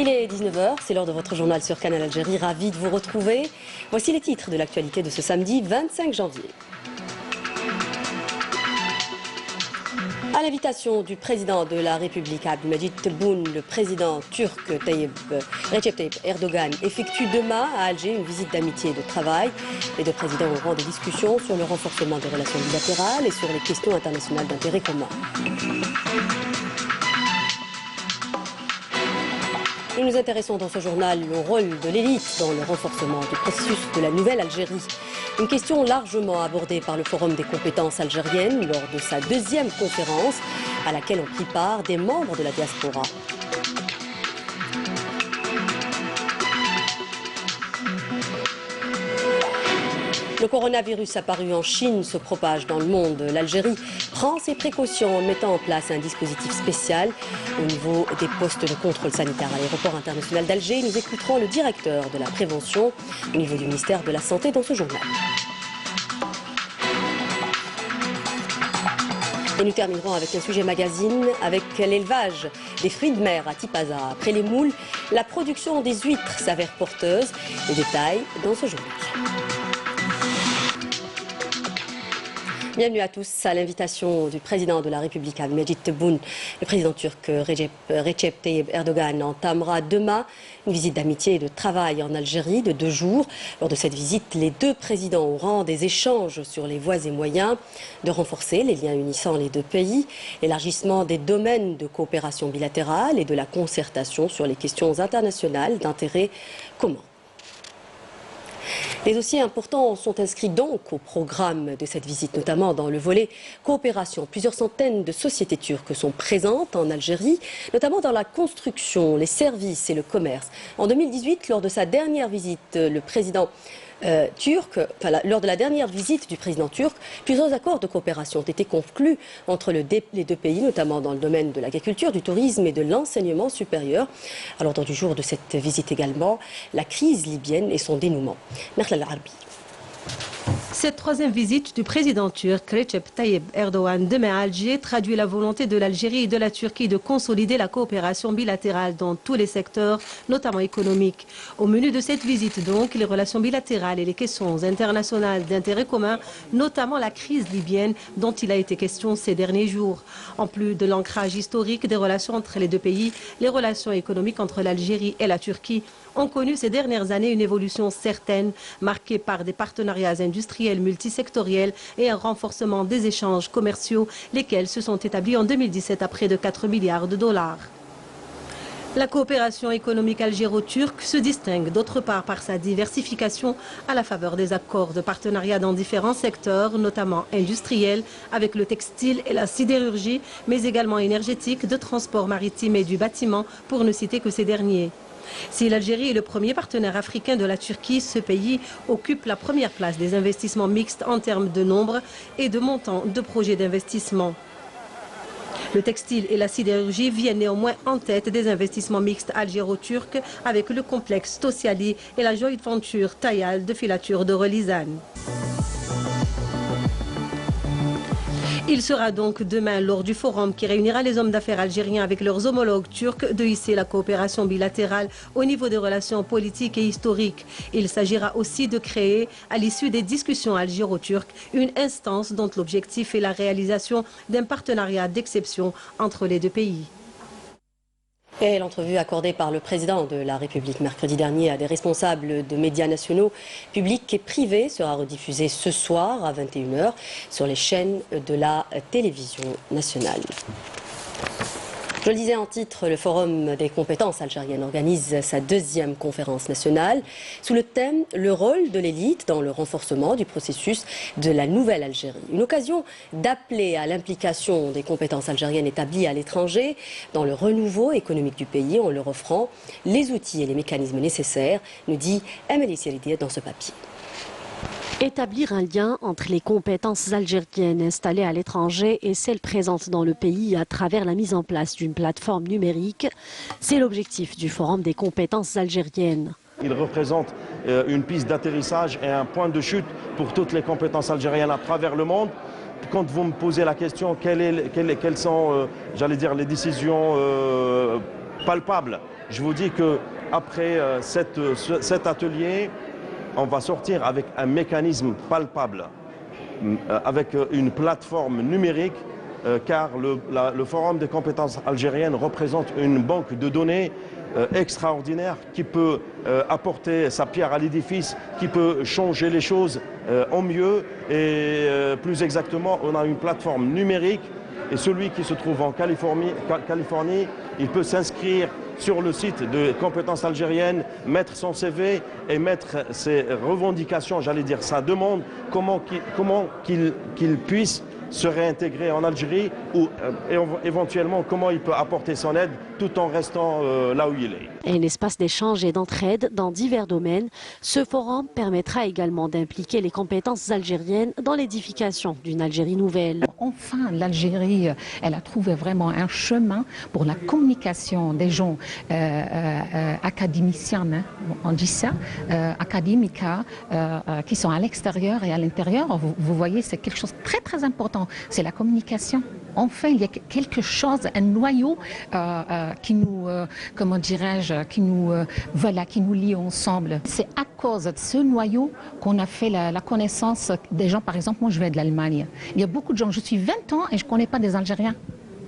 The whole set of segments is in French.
Il est 19 h, c'est l'heure de votre journal sur Canal Algérie. Ravi de vous retrouver. Voici les titres de l'actualité de ce samedi 25 janvier. À l'invitation du président de la République, Abdelmadjid Tebboune, le président turc Recep Tayyip Erdogan effectue demain à Alger une visite d'amitié et de travail. Les deux présidents auront des discussions sur le renforcement des relations bilatérales et sur les questions internationales d'intérêt commun. Nous nous intéressons dans ce journal au rôle de l'élite dans le renforcement du processus de la nouvelle Algérie. Une question largement abordée par le Forum des compétences algériennes lors de sa deuxième conférence à laquelle ont pris part des membres de la diaspora. Le coronavirus apparu en Chine se propage dans le monde. L'Algérie prend ses précautions en mettant en place un dispositif spécial au niveau des postes de contrôle sanitaire à l'aéroport international d'Alger. Nous écouterons le directeur de la prévention au niveau du ministère de la Santé dans ce journal. Et nous terminerons avec un sujet magazine, avec l'élevage des fruits de mer à Tipaza. Après les moules, la production des huîtres s'avère porteuse. Les détails dans ce journal. Bienvenue à tous à l'invitation du président de la République, Abdelmadjid Tebboune. Le président turc Recep Tayyip Erdogan entamera demain une visite d'amitié et de travail en Algérie de 2 jours. Lors de cette visite, les deux présidents auront des échanges sur les voies et moyens de renforcer les liens unissant les deux pays, l'élargissement des domaines de coopération bilatérale et de la concertation sur les questions internationales d'intérêt commun. Les dossiers importants sont inscrits donc au programme de cette visite, notamment dans le volet coopération. Plusieurs centaines de sociétés turques sont présentes en Algérie, notamment dans la construction, les services et le commerce. En 2018, lors de sa dernière visite, le président lors de la dernière visite du président turc, plusieurs accords de coopération ont été conclus entre les deux pays, notamment dans le domaine de l'agriculture, du tourisme et de l'enseignement supérieur. À l'ordre du jour de cette visite également, la crise libyenne et son dénouement. Merla Al-Arbi. Cette troisième visite du président turc Recep Tayyip Erdogan demain à Alger traduit la volonté de l'Algérie et de la Turquie de consolider la coopération bilatérale dans tous les secteurs, notamment économiques. Au menu de cette visite donc, les relations bilatérales et les questions internationales d'intérêt commun, notamment la crise libyenne dont il a été question ces derniers jours. En plus de l'ancrage historique des relations entre les deux pays, les relations économiques entre l'Algérie et la Turquie ont connu ces dernières années une évolution certaine, marquée par des partenariats industriels multisectoriels et un renforcement des échanges commerciaux, lesquels se sont établis en 2017 à près de 4 milliards de dollars. La coopération économique algéro-turque se distingue d'autre part par sa diversification à la faveur des accords de partenariat dans différents secteurs, notamment industriels, avec le textile et la sidérurgie, mais également énergétique, de transport maritime et du bâtiment, pour ne citer que ces derniers. Si l'Algérie est le premier partenaire africain de la Turquie, ce pays occupe la première place des investissements mixtes en termes de nombre et de montant de projets d'investissement. Le textile et la sidérurgie viennent néanmoins en tête des investissements mixtes algéro-turcs avec le complexe Tosyalı et la joint venture Tayal de filature de Relizane. Il sera donc demain, lors du forum qui réunira les hommes d'affaires algériens avec leurs homologues turcs, de hisser la coopération bilatérale au niveau des relations politiques et historiques. Il s'agira aussi de créer, à l'issue des discussions algéro-turques, une instance dont l'objectif est la réalisation d'un partenariat d'exception entre les deux pays. Et l'entrevue accordée par le président de la République mercredi dernier à des responsables de médias nationaux, publics et privés sera rediffusée ce soir à 21 h sur les chaînes de la télévision nationale. Je le disais en titre, le Forum des compétences algériennes organise sa deuxième conférence nationale sous le thème « Le rôle de l'élite dans le renforcement du processus de la nouvelle Algérie ». Une occasion d'appeler à l'implication des compétences algériennes établies à l'étranger dans le renouveau économique du pays en leur offrant les outils et les mécanismes nécessaires, nous dit Amélie Siridier dans ce papier. Établir un lien entre les compétences algériennes installées à l'étranger et celles présentes dans le pays à travers la mise en place d'une plateforme numérique, c'est l'objectif du Forum des compétences algériennes. Il représente une piste d'atterrissage et un point de chute pour toutes les compétences algériennes à travers le monde. Quand vous me posez la question, quelles sont, j'allais dire, les décisions palpable. Je vous dis qu'après cet atelier, on va sortir avec un mécanisme palpable, avec une plateforme numérique, car le Forum des compétences algériennes représente une banque de données extraordinaire qui peut apporter sa pierre à l'édifice, qui peut changer les choses en mieux. Et plus exactement, on a une plateforme numérique et celui qui se trouve en Californie, il peut s'inscrire sur le site de compétences algériennes, mettre son CV et mettre ses revendications, j'allais dire sa demande, comment qu'il puisse se réintégrer en Algérie ou éventuellement comment il peut apporter son aide tout en restant là où il est. Un espace d'échange et d'entraide dans divers domaines, ce forum permettra également d'impliquer les compétences algériennes dans l'édification d'une Algérie nouvelle. Enfin, l'Algérie, elle a trouvé vraiment un chemin pour la communication des gens académiciens, hein, on dit ça, académica, qui sont à l'extérieur et à l'intérieur. Vous voyez, c'est quelque chose de très très important, c'est la communication. Enfin, il y a quelque chose, un noyau qui nous, comment dirais-je, qui nous lie ensemble. C'est à cause de ce noyau qu'on a fait la connaissance des gens. Par exemple, moi je viens de l'Allemagne. Il y a beaucoup de gens, je suis 20 ans et je ne connais pas des Algériens.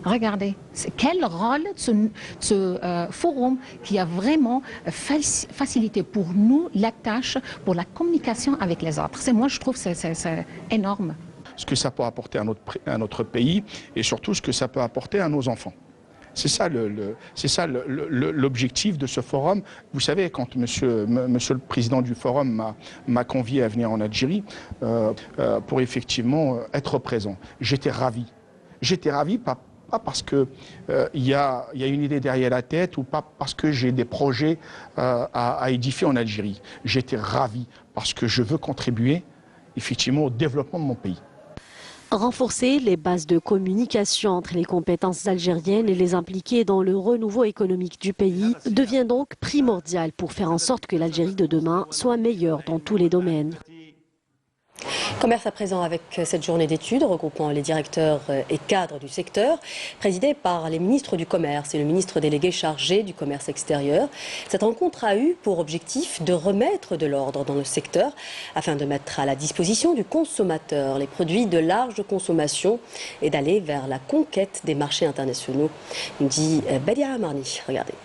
Regardez, quel rôle ce forum qui a vraiment facilité pour nous la tâche pour la communication avec les autres. Moi, je trouve que c'est énorme. Ce que ça peut apporter à notre pays et surtout ce que ça peut apporter à nos enfants. C'est ça l'objectif de ce forum. Vous savez, quand monsieur le président du forum m'a convié à venir en Algérie pour effectivement être présent, j'étais ravi. J'étais ravi, pas parce qu'il y a une idée derrière la tête ou pas parce que j'ai des projets à édifier en Algérie. J'étais ravi parce que je veux contribuer effectivement au développement de mon pays. Renforcer les bases de communication entre les compétences algériennes et les impliquer dans le renouveau économique du pays devient donc primordial pour faire en sorte que l'Algérie de demain soit meilleure dans tous les domaines. Commerce à présent avec cette journée d'études regroupant les directeurs et cadres du secteur, présidée par les ministres du Commerce et le ministre délégué chargé du commerce extérieur. Cette rencontre a eu pour objectif de remettre de l'ordre dans le secteur afin de mettre à la disposition du consommateur les produits de large consommation et d'aller vers la conquête des marchés internationaux, nous dit Badia Amarni. Regardez.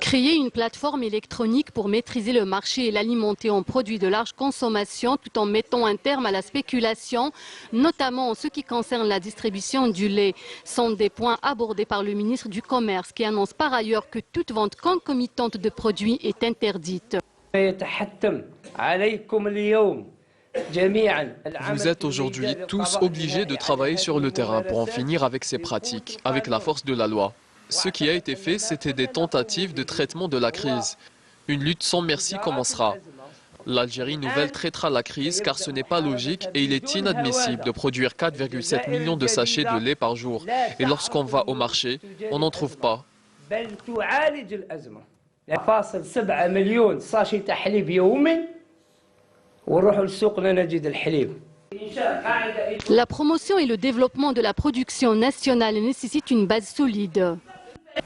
Créer une plateforme électronique pour maîtriser le marché et l'alimenter en produits de large consommation tout en mettant un terme à la spéculation, notamment en ce qui concerne la distribution du lait, sont des points abordés par le ministre du Commerce qui annonce par ailleurs que toute vente concomitante de produits est interdite. Vous êtes aujourd'hui tous obligés de travailler sur le terrain pour en finir avec ces pratiques, avec la force de la loi. Ce qui a été fait, c'était des tentatives de traitement de la crise. Une lutte sans merci commencera. L'Algérie nouvelle traitera la crise car ce n'est pas logique et il est inadmissible de produire 4,7 millions de sachets de lait par jour. Et lorsqu'on va au marché, on n'en trouve pas. La promotion et le développement de la production nationale nécessitent une base solide.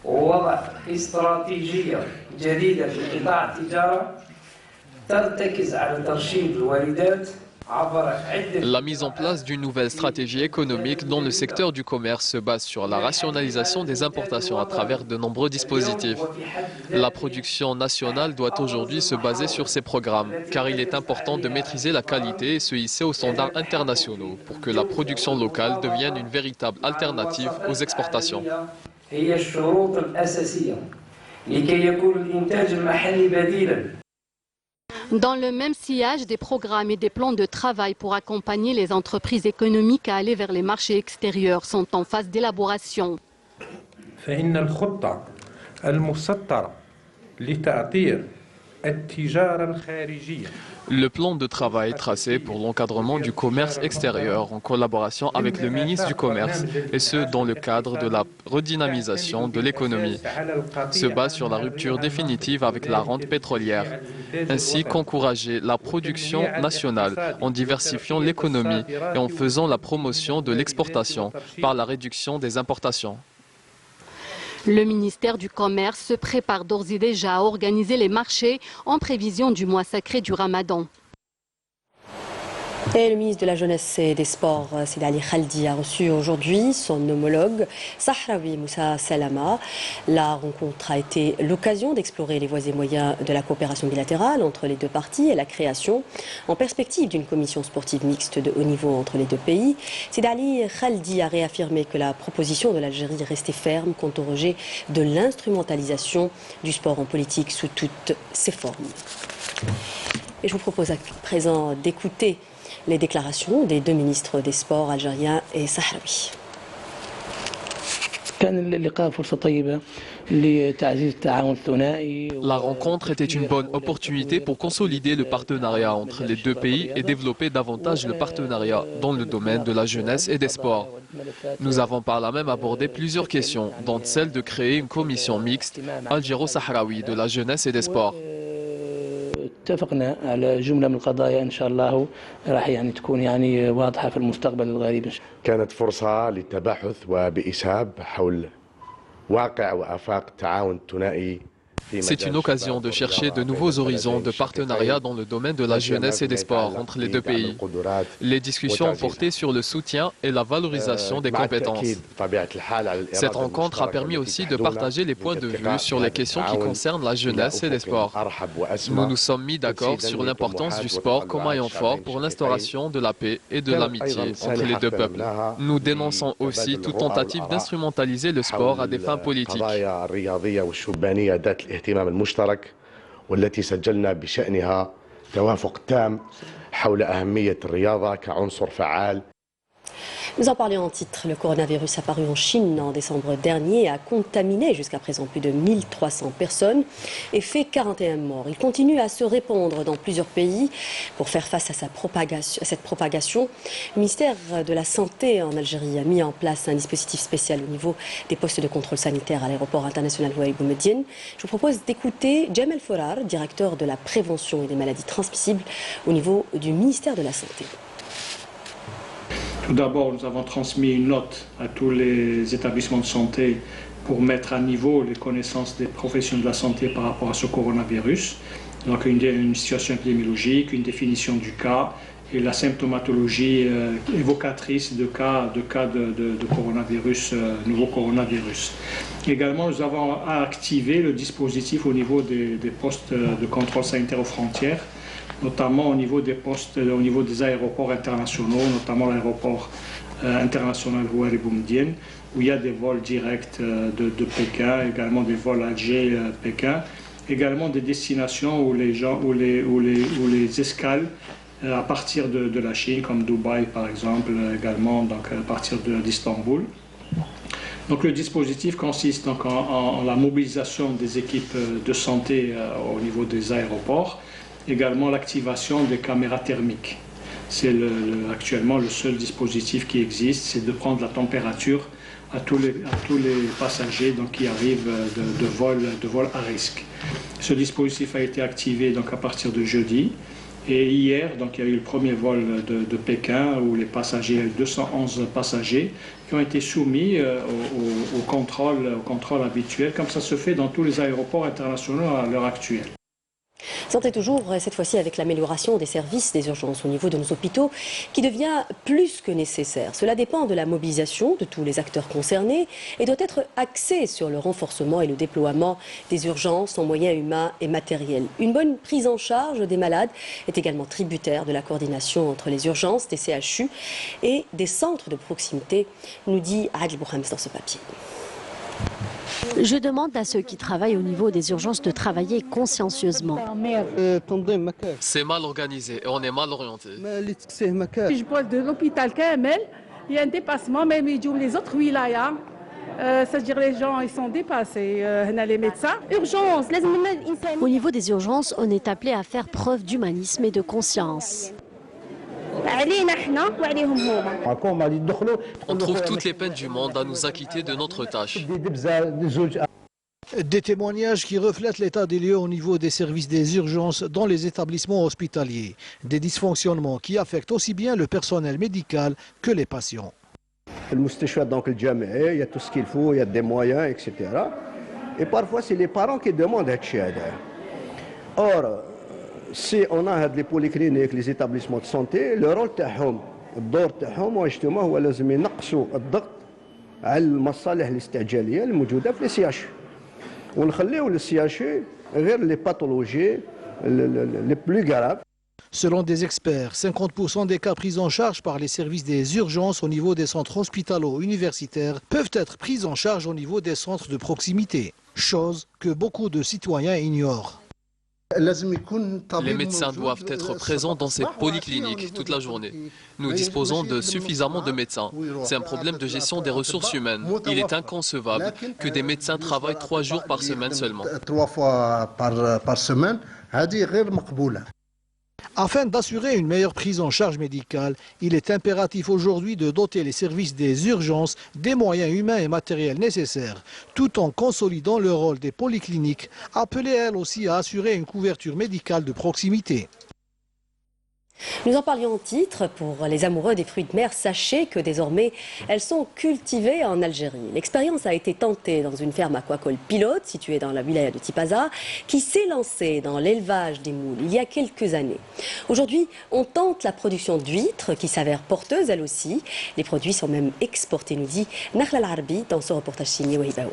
ووضع استراتيجية جديدة في قطاع التجارة ترتكز على ترشيد الواردات. La mise en place d'une nouvelle stratégie économique dans le secteur du commerce se base sur la rationalisation des importations à travers de nombreux dispositifs. La production nationale doit aujourd'hui se baser sur ces programmes, car il est important de maîtriser la qualité et se hisser aux standards internationaux pour que la production locale devienne une véritable alternative aux exportations. Dans le même sillage, des programmes et des plans de travail pour accompagner les entreprises économiques à aller vers les marchés extérieurs sont en phase d'élaboration. Le plan de travail tracé pour l'encadrement du commerce extérieur en collaboration avec le ministre du Commerce et ce dans le cadre de la redynamisation de l'économie se base sur la rupture définitive avec la rente pétrolière, ainsi qu'encourager la production nationale en diversifiant l'économie et en faisant la promotion de l'exportation par la réduction des importations. Le ministère du Commerce se prépare d'ores et déjà à organiser les marchés en prévision du mois sacré du Ramadan. Et le ministre de la Jeunesse et des Sports, Sidi Ali Khaldi, a reçu aujourd'hui son homologue Sahraoui Moussa Salama. La rencontre a été l'occasion d'explorer les voies et moyens de la coopération bilatérale entre les deux parties et la création en perspective d'une commission sportive mixte de haut niveau entre les deux pays. Sidi Ali Khaldi a réaffirmé que la proposition de l'Algérie restait ferme quant au rejet de l'instrumentalisation du sport en politique sous toutes ses formes. Et je vous propose à présent d'écouter les déclarations des deux ministres des Sports algériens et sahraouis. La rencontre était une bonne opportunité pour consolider le partenariat entre les deux pays et développer davantage le partenariat dans le domaine de la jeunesse et des sports. Nous avons par là même abordé plusieurs questions, dont celle de créer une commission mixte algéro-sahraoui de la jeunesse et des sports. اتفقنا على جملة من القضايا إن شاء الله راح تكون واضحة في المستقبل القريب. كانت فرصة للتباحث وبإسهاب حول واقع وآفاق التعاون الثنائي. C'est une occasion de chercher de nouveaux horizons de partenariat dans le domaine de la jeunesse et des sports entre les deux pays. Les discussions ont porté sur le soutien et la valorisation des compétences. Cette rencontre a permis aussi de partager les points de vue sur les questions qui concernent la jeunesse et les sports. Nous nous sommes mis d'accord sur l'importance du sport comme maillon fort pour l'instauration de la paix et de l'amitié entre les deux peuples. Nous dénonçons aussi toute tentative d'instrumentaliser le sport à des fins politiques. الاهتمام المشترك والتي سجلنا بشأنها توافق تام حول أهمية الرياضة كعنصر فعال. Nous en parlions en titre. Le coronavirus apparu en Chine en décembre dernier et a contaminé jusqu'à présent plus de 1300 personnes et fait 41 morts. Il continue à se répandre dans plusieurs pays. Pour faire face à cette propagation, le ministère de la Santé en Algérie a mis en place un dispositif spécial au niveau des postes de contrôle sanitaire à l'aéroport international Houari Boumediene. Je vous propose d'écouter Jamel Forar, directeur de la prévention et des maladies transmissibles au niveau du ministère de la Santé. Tout d'abord, nous avons transmis une note à tous les établissements de santé pour mettre à niveau les connaissances des professionnels de la santé par rapport à ce coronavirus. Donc une situation épidémiologique, une définition du cas et la symptomatologie évocatrice de cas de coronavirus, nouveau coronavirus. Également, nous avons activé le dispositif au niveau des postes de contrôle sanitaire aux frontières, notamment au niveau des postes, au niveau des aéroports internationaux, notamment l'aéroport international Houari Boumediene, où il y a des vols directs de Pékin, également des vols Alger-Pékin, également des destinations où les escales à partir de la Chine, comme Dubaï par exemple, également donc à partir d'Istanbul. Donc le dispositif consiste donc en la mobilisation des équipes de santé au niveau des aéroports, également l'activation des caméras thermiques. C'est actuellement le seul dispositif qui existe, c'est de prendre la température à tous les passagers donc, qui arrivent de vol à risque. Ce dispositif a été activé donc, à partir de jeudi. Et hier, donc, il y a eu le premier vol de Pékin où les passagers, 211 passagers, qui ont été soumis au contrôle habituel, comme ça se fait dans tous les aéroports internationaux à l'heure actuelle. Santé toujours, cette fois-ci avec l'amélioration des services des urgences au niveau de nos hôpitaux qui devient plus que nécessaire. Cela dépend de la mobilisation de tous les acteurs concernés et doit être axé sur le renforcement et le déploiement des urgences en moyens humains et matériels. Une bonne prise en charge des malades est également tributaire de la coordination entre les urgences, des CHU et des centres de proximité, nous dit Adil Bouhams dans ce papier. Je demande à ceux qui travaillent au niveau des urgences de travailler consciencieusement. C'est mal organisé et on est mal orienté. Je parle de l'hôpital Kamel, il y a un dépassement, même les autres wilayas, c'est-à-dire les gens ils sont dépassés, les médecins. Urgence. Au niveau des urgences, on est appelé à faire preuve d'humanisme et de conscience. On trouve toutes les peines du monde à nous acquitter de notre tâche. Des témoignages qui reflètent l'état des lieux au niveau des services des urgences dans les établissements hospitaliers. Des dysfonctionnements qui affectent aussi bien le personnel médical que les patients. المستشفى donc الجامعي, il y a tout ce qu'il faut, il y a des moyens, etc. Et parfois, c'est les parents qui demandent هادشي هذا. Or, si on a les polycliniques, les établissements de santé, le rôle تاعهم, الدور تاعهم واجتماع هو لازم ينقصوا الضغط على المصالح الاستعجاليه الموجوده في السي اش ونخليو للسي اش غير les pathologies les plus graves. Selon des experts, 50% des cas pris en charge par les services des urgences au niveau des centres hospitalo-universitaires peuvent être pris en charge au niveau des centres de proximité, chose que beaucoup de citoyens ignorent. Les médecins doivent être présents dans ces polycliniques toute la journée. Nous disposons de suffisamment de médecins. C'est un problème de gestion des ressources humaines. Il est inconcevable que des médecins travaillent 3 jours par semaine seulement. 3 fois par semaine, هذه غير مقبولة. Afin d'assurer une meilleure prise en charge médicale, il est impératif aujourd'hui de doter les services des urgences des moyens humains et matériels nécessaires, tout en consolidant le rôle des polycliniques, appelées elles aussi à assurer une couverture médicale de proximité. Nous en parlions en titre. Pour les amoureux des fruits de mer, sachez que désormais, elles sont cultivées en Algérie. L'expérience a été tentée dans une ferme aquacole pilote située dans la wilaya de Tipaza, qui s'est lancée dans l'élevage des moules il y a quelques années. Aujourd'hui, on tente la production d'huîtres qui s'avère porteuse elle aussi. Les produits sont même exportés, nous dit Nakhla Al-Arbi dans son reportage signé Wahibaoun.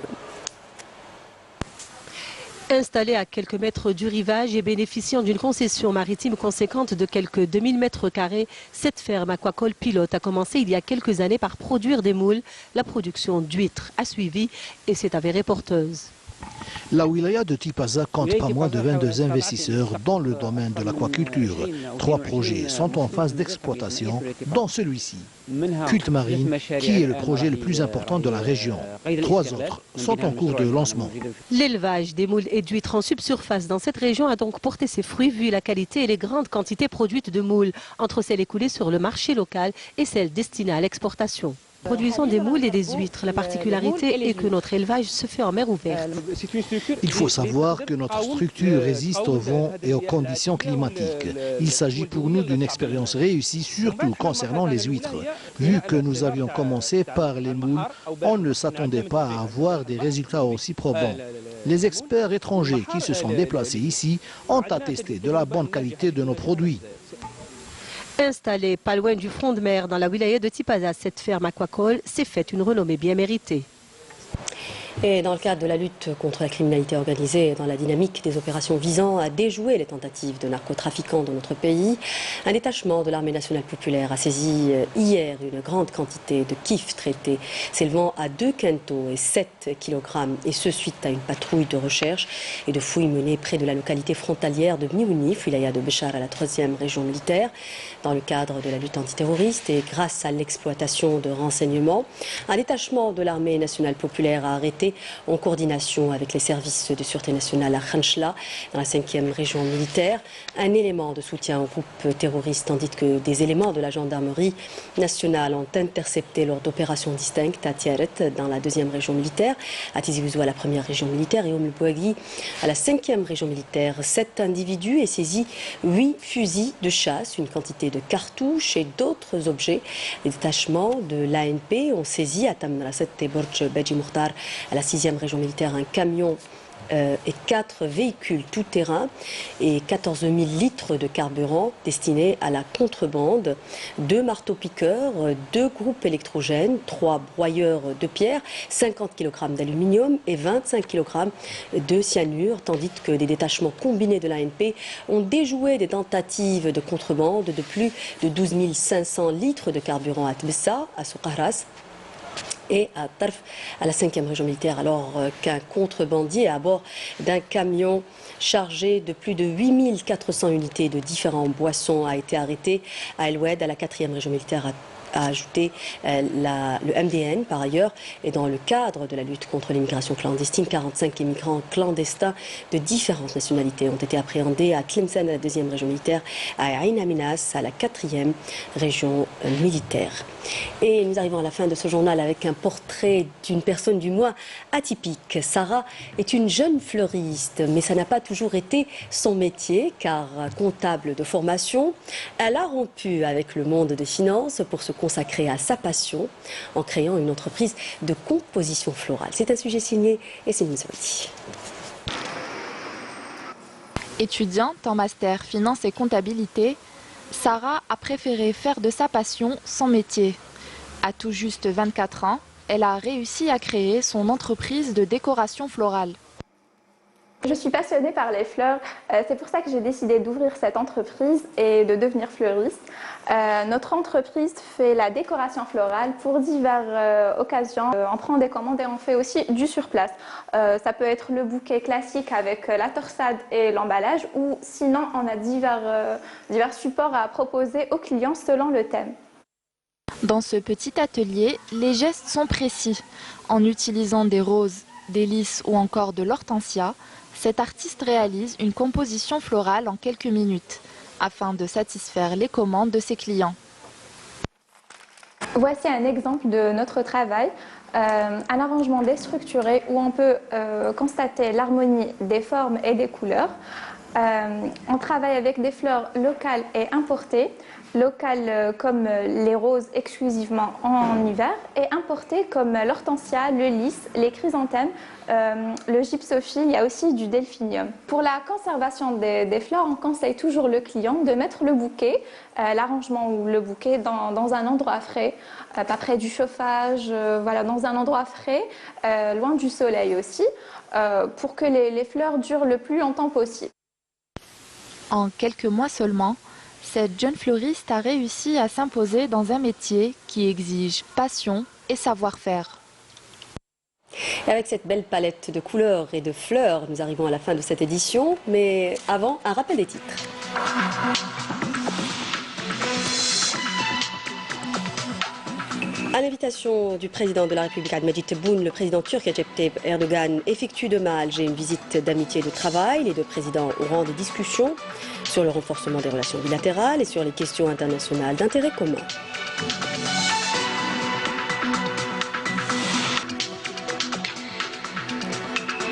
Installée à quelques mètres du rivage et bénéficiant d'une concession maritime conséquente de quelques 2000 mètres carrés, cette ferme aquacole pilote a commencé il y a quelques années par produire des moules. La production d'huîtres a suivi et s'est avérée porteuse. La wilaya de Tipaza compte pas moins de 22 investisseurs dans le domaine de l'aquaculture. 3 projets sont en phase d'exploitation, dont celui-ci. Culte Marine, qui est le projet le plus important de la région. 3 autres sont en cours de lancement. L'élevage des moules et d'huîtres en subsurface dans cette région a donc porté ses fruits vu la qualité et les grandes quantités produites de moules, entre celles écoulées sur le marché local et celles destinées à l'exportation. Produisons des moules et des huîtres. La particularité est que notre élevage se fait en mer ouverte. Il faut savoir que notre structure résiste au vent et aux conditions climatiques. Il s'agit pour nous d'une expérience réussie, surtout concernant les huîtres. Vu que nous avions commencé par les moules, on ne s'attendait pas à avoir des résultats aussi probants. Les experts étrangers qui se sont déplacés ici ont attesté de la bonne qualité de nos produits. Installée pas loin du front de mer dans la wilaya de Tipaza, cette ferme aquacole s'est faite une renommée bien méritée. Et dans le cadre de la lutte contre la criminalité organisée et dans la dynamique des opérations visant à déjouer les tentatives de narcotrafiquants dans notre pays, un détachement de l'armée nationale populaire a saisi hier une grande quantité de kif traités s'élevant à 2 quintaux et 7 kg, et ce suite à une patrouille de recherche et de fouilles menées près de la localité frontalière de Mniounif, wilaya de Béchar à la 3e région militaire, dans le cadre de la lutte antiterroriste et grâce à l'exploitation de renseignements. Un détachement de l'armée nationale populaire a arrêté en coordination avec les services de sûreté nationale à Khanchla, dans la 5e région militaire, un élément de soutien au groupe terroriste, tandis que des éléments de la gendarmerie nationale ont intercepté lors d'opérations distinctes à Tiaret, dans la 2e région militaire, à Tizi Ouzou à la 1e région militaire et au Mbouagui à la 5e région militaire. 7 individus et saisi 8 fusils de chasse, une quantité de cartouches et d'autres objets. Les détachements de l'ANP ont saisi à Tamraset et Borj Beji Moukhtar à la 6e région militaire un camion et 4 véhicules tout-terrain et 14 000 litres de carburant destinés à la contrebande, 2 marteaux-piqueurs, 2 groupes électrogènes, 3 broyeurs de pierre, 50 kg d'aluminium et 25 kg de cyanure, tandis que des détachements combinés de l'ANP ont déjoué des tentatives de contrebande de plus de 12 500 litres de carburant à Tbessa, à Souqahras et à Tarf, à la 5e région militaire, alors qu'un contrebandier à bord d'un camion chargé de plus de 8 400 unités de différents boissons a été arrêté à El Oued, à la 4e région militaire, a ajouté le MDN par ailleurs. Et dans le cadre de la lutte contre l'immigration clandestine, 45 immigrants clandestins de différentes nationalités ont été appréhendés à Tlemcen, à la 2e région militaire, à Ain Aminas, à la 4e région militaire. Et nous arrivons à la fin de ce journal avec un portrait d'une personne du moins atypique. Sarah est une jeune fleuriste, mais ça n'a pas toujours été son métier, car comptable de formation, elle a rompu avec le monde des finances pour se consacré à sa passion en créant une entreprise de composition florale. C'est un sujet signé Essine Zoudi. Étudiante en master finance et comptabilité, Sarah a préféré faire de sa passion son métier. À tout juste 24 ans, elle a réussi à créer son entreprise de décoration florale. Je suis passionnée par les fleurs, c'est pour ça que j'ai décidé d'ouvrir cette entreprise et de devenir fleuriste. Notre entreprise fait la décoration florale pour diverses occasions. On prend des commandes et on fait aussi du surplace. Ça peut être le bouquet classique avec la torsade et l'emballage, ou sinon on a divers supports à proposer aux clients selon le thème. Dans ce petit atelier, les gestes sont précis. En utilisant des roses, des lys ou encore de l'hortensia, cet artiste réalise une composition florale en quelques minutes, afin de satisfaire les commandes de ses clients. Voici un exemple de notre travail, un arrangement déstructuré où on peut constater l'harmonie des formes et des couleurs. On travaille avec des fleurs locales et importées, locales comme les roses exclusivement en hiver et importées comme l'hortensia, le lys, les chrysanthèmes, le gypsophile, il y a aussi du delphinium. Pour la conservation des fleurs, on conseille toujours le client de mettre le bouquet, l'arrangement ou le bouquet dans un endroit frais, pas près du chauffage, voilà, dans un endroit frais, loin du soleil aussi, pour que les fleurs durent le plus longtemps possible. En quelques mois seulement, cette jeune fleuriste a réussi à s'imposer dans un métier qui exige passion et savoir-faire. Et avec cette belle palette de couleurs et de fleurs, nous arrivons à la fin de cette édition. Mais avant, un rappel des titres. À l'invitation du président de la République Abdelmajid Tebboune, le président turc Recep Tayyip Erdogan effectue demain à Alger une visite d'amitié et de travail. Les deux présidents auront des discussions sur le renforcement des relations bilatérales et sur les questions internationales d'intérêt commun.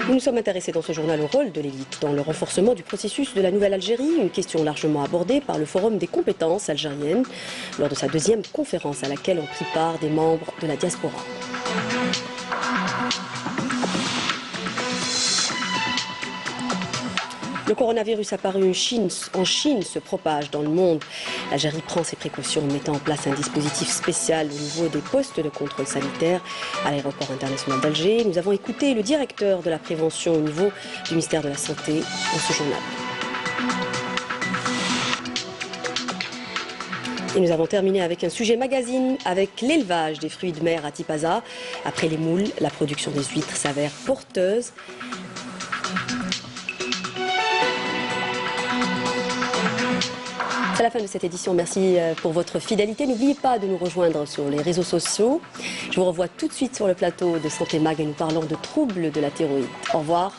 Nous nous sommes intéressés dans ce journal au rôle de l'élite dans le renforcement du processus de la Nouvelle Algérie, une question largement abordée par le Forum des compétences algériennes lors de sa deuxième conférence à laquelle ont pris part des membres de la diaspora. Le coronavirus apparu en Chine se propage dans le monde. L'Algérie prend ses précautions en mettant en place un dispositif spécial au niveau des postes de contrôle sanitaire à l'aéroport international d'Alger. Nous avons écouté le directeur de la prévention au niveau du ministère de la Santé dans ce journal. Et nous avons terminé avec un sujet magazine, avec l'élevage des fruits de mer à Tipaza. Après les moules, la production des huîtres s'avère porteuse. C'est la fin de cette édition. Merci pour votre fidélité. N'oubliez pas de nous rejoindre sur les réseaux sociaux. Je vous revois tout de suite sur le plateau de Santé Mag et nous parlons de troubles de la thyroïde. Au revoir.